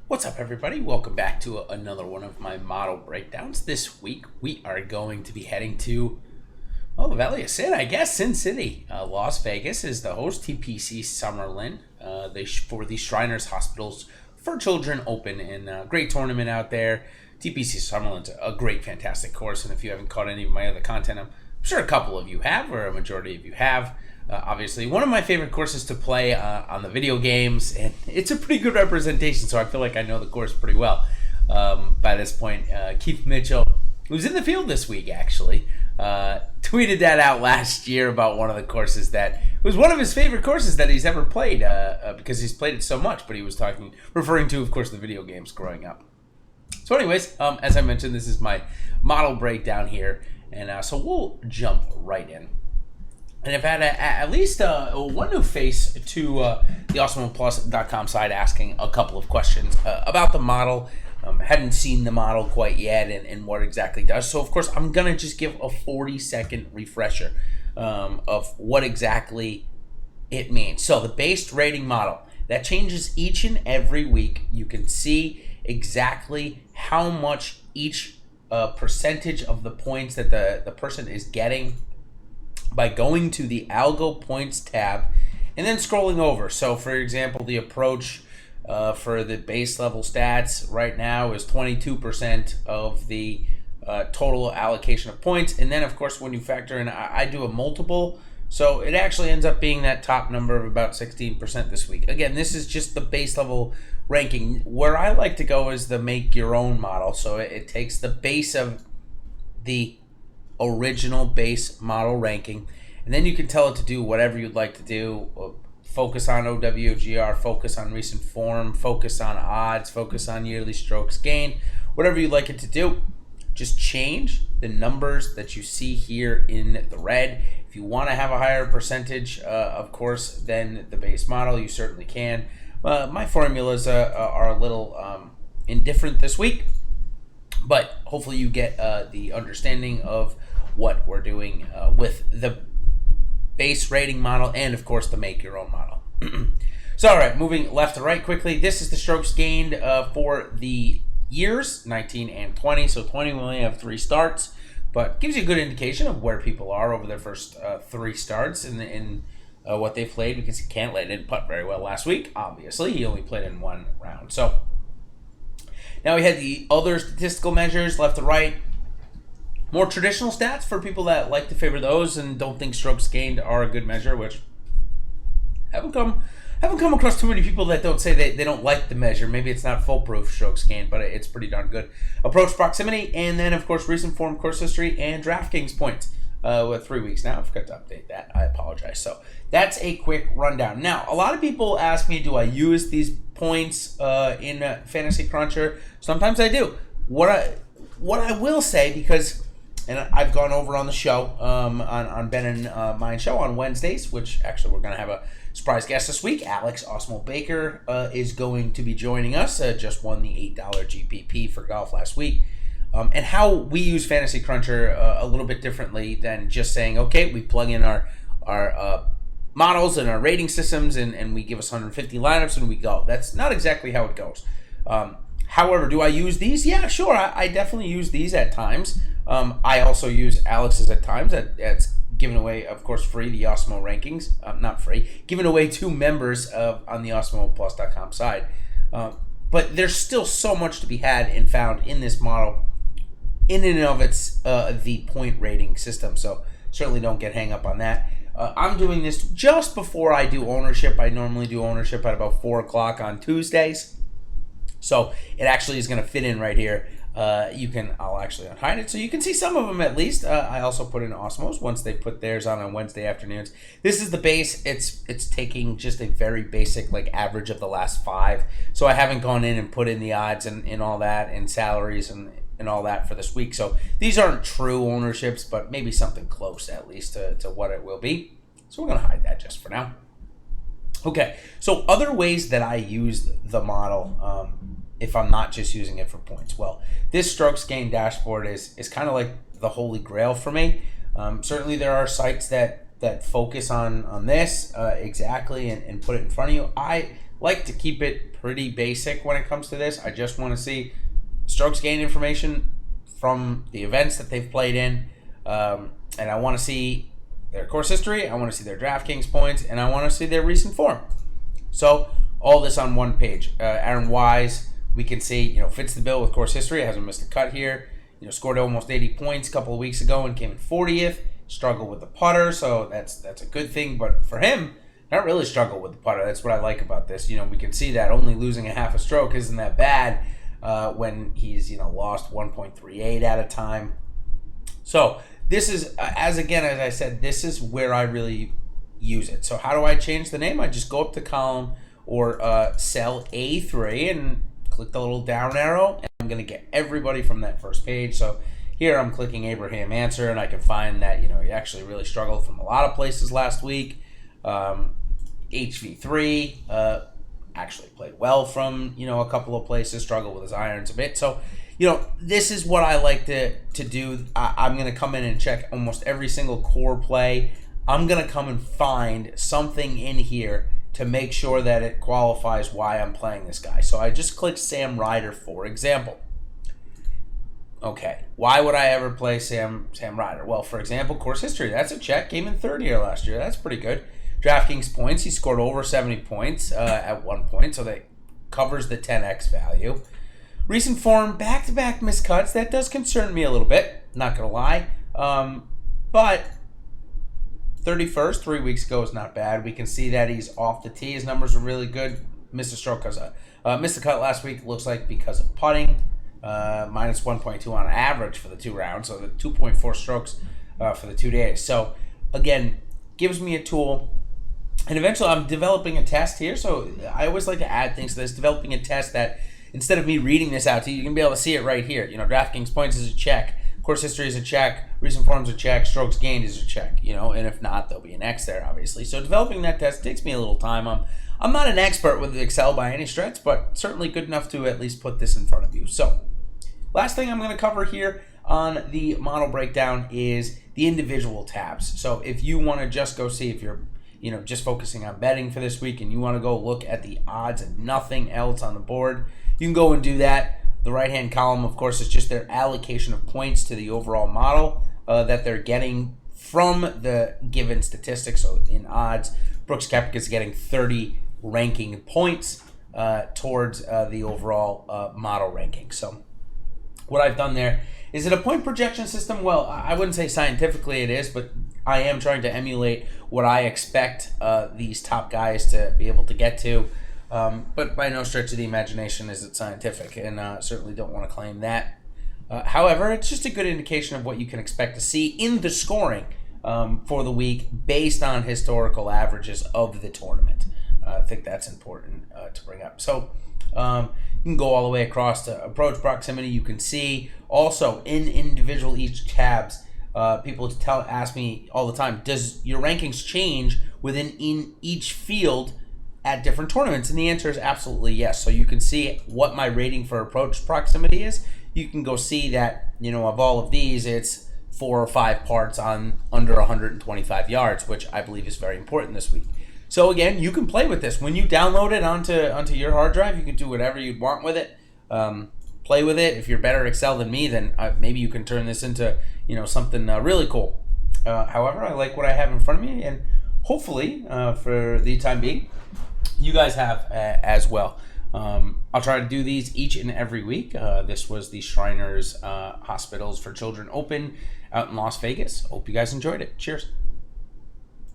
What's up, everybody? Welcome back to another one of my model breakdowns. This week, we are going to be heading to, well, the Valley of Sin, I guess, Sin City. Las Vegas is the host. TPC Summerlin for the Shriners Hospitals for Children Open, and great tournament out there. TPC Summerlin's a great, fantastic course, and if you haven't caught any of my other content, I'm sure a couple of you have, or a majority of you have. Obviously, one of my favorite courses to play on the video games, and it's a pretty good representation, so I feel like I know the course pretty well by this point. Keith Mitchell, who's in the field this week, actually, tweeted that out last year about one of the courses that was one of his favorite courses that he's ever played because he's played it so much, but he was referring to, of course, the video games growing up. So anyways, as I mentioned, this is my model breakdown here, and so we'll jump right in. And I've had at least one new face to the AwesomePlus.com site asking a couple of questions about the model. Hadn't seen the model quite yet and what exactly it does. So, of course, I'm going to just give a 40-second refresher of what exactly it means. So, the base rating model, that changes each and every week. You can see exactly how much each percentage of the points that the person is getting by going to the Algo Points tab and then scrolling over. So, for example, the approach for the base level stats right now is 22% of the total allocation of points. And then, of course, when you factor in, I do a multiple, so it actually ends up being that top number of about 16% this week. Again, this is just the base level ranking. Where I like to go is the make your own model. So it takes the base of the original base model ranking, and then you can tell it to do whatever you'd like to do. Focus on OWGR, focus on recent form, focus on odds, focus on yearly strokes gained, whatever you'd like it to do. Just change the numbers that you see here in the red. If you want to have a higher percentage, of course, than the base model, you certainly can. My formulas are a little indifferent this week, but hopefully you get the understanding of what we're doing with the base rating model and, of course, the make your own model. So, all right, moving left to right quickly. This is the strokes gained for the years, 19 and 20. So 20 will only have 3 starts, but gives you a good indication of where people are over their first 3 starts in what they've played, because Cantlay didn't putt very well last week, obviously. He only played in 1 round. So now we had the other statistical measures left to right. More traditional stats for people that like to favor those and don't think strokes gained are a good measure, which haven't come across too many people that don't say they don't like the measure. Maybe it's not foolproof strokes gained, but it's pretty darn good. Approach proximity, and then, of course, recent form, course history, and DraftKings points. With 3 weeks now. I forgot to update that. I apologize. So that's a quick rundown. Now, a lot of people ask me, do I use these points in Fantasy Cruncher? Sometimes I do. What I will say, because, and I've gone over on the show, on Ben and mine show on Wednesdays, which actually we're going to have a surprise guest this week. Alex Osmo Baker is going to be joining us. Just won the $8 GPP for golf last week. And how we use Fantasy Cruncher a little bit differently than just saying, okay, we plug in our models and our rating systems and we give us 150 lineups and we go. That's not exactly how it goes. However, do I use these? Yeah, sure. I definitely use these at times. I also use Alex's at times. That's giving away, of course, free, the Osmo rankings. Not free. Giving away to members on the AwesomePlus.com side. But there's still so much to be had and found in this model, in and of its the point rating system. So certainly don't get hung up on that. I'm doing this just before I do ownership. I normally do ownership at about 4 o'clock on Tuesdays. So it actually is going to fit in right here. I'll actually unhide it so you can see some of them at least. I also put in Osmos once they put theirs on Wednesday afternoons. This is the base. It's taking just a very basic average of the last 5. So I haven't gone in and put in the odds and all that and salaries and all that for this week. So these aren't true ownerships, but maybe something close at least to what it will be. So we're going to hide that just for now. Okay, so other ways that I use the model, if I'm not just using it for points. Well, this strokes gained dashboard is kind of like the holy grail for me. Certainly there are sites that focus on this exactly and put it in front of you. I like to keep it pretty basic when it comes to this. I just want to see strokes gained information from the events that they've played in, and I want to see their course history, I want to see their DraftKings points, and I want to see their recent form. So all this on one page. Aaron Wise, we can see, fits the bill with course history. Hasn't missed a cut here. Scored almost 80 points a couple of weeks ago and came in 40th. Struggled with the putter, so that's a good thing. But for him, not really struggled with the putter. That's what I like about this. We can see that only losing a half a stroke isn't that bad when he's lost 1.38 at a time. So this is, as I said, this is where I really use it. So how do I change the name? I just go up to column or cell A3 and click the little down arrow, and I'm going to get everybody from that first page. So here I'm clicking Abraham Answer, and I can find that he actually really struggled from a lot of places last week. HV3 actually played well from a couple of places, struggled with his irons a bit. So this is what I like to do. I'm going to come in and check almost every single core play. I'm going to come and find something in here to make sure that it qualifies why I'm playing this guy. So I just clicked Sam Ryder, for example. Okay, why would I ever play Sam Ryder? Well, for example, course history. That's a check. Came in third here last year. That's pretty good. DraftKings points. He scored over 70 points at one point, so that covers the 10x value. Recent form, back-to-back miscuts. That does concern me a little bit, not going to lie. But 31st, 3 weeks ago, is not bad. We can see that he's off the tee. His numbers are really good. Missed a stroke because missed a cut last week, looks like because of putting. Minus 1.2 on average for the 2 rounds, so the 2.4 strokes for the 2 days. So, again, gives me a tool. And eventually I'm developing a test here, so I always like to add things to this, developing a test that instead of me reading this out to you, you can be able to see it right here. DraftKings points is a check. Course history is a check. Recent forms a check. Strokes gained is a check. And if not, there'll be an X there, obviously. So developing that test takes me a little time. I'm not an expert with Excel by any stretch, but certainly good enough to at least put this in front of you. So last thing I'm going to cover here on the model breakdown is the individual tabs. So if you want to just go see if you're just focusing on betting for this week and you want to go look at the odds and nothing else on the board, you can go and do that. The right-hand column, of course, is just their allocation of points to the overall model that they're getting from the given statistics. So in odds, Brooks Koepka is getting 30 ranking points towards the overall model ranking. So what I've done there, is it a point projection system? Well, I wouldn't say scientifically it is, but I am trying to emulate what I expect these top guys to be able to get to. But by no stretch of the imagination is it scientific, and certainly don't want to claim that. However, it's just a good indication of what you can expect to see in the scoring for the week based on historical averages of the tournament. I think that's important to bring up. So you can go all the way across to approach proximity. You can see also in individual each tabs, people ask me all the time, does your rankings change in each field at different tournaments? And the answer is absolutely yes. So you can see what my rating for approach proximity is. You can go see that, of all of these, it's 4 or 5 parts on under 125 yards, which I believe is very important this week. So again, you can play with this. When you download it onto your hard drive, you can do whatever you'd want with it. Play with it. If you're better at Excel than me, then maybe you can turn this into something really cool. However, I like what I have in front of me, and hopefully, for the time being, you guys have as well. I'll try to do these each and every week. This was the Shriners Hospitals for Children Open out in Las Vegas. Hope you guys enjoyed it. Cheers.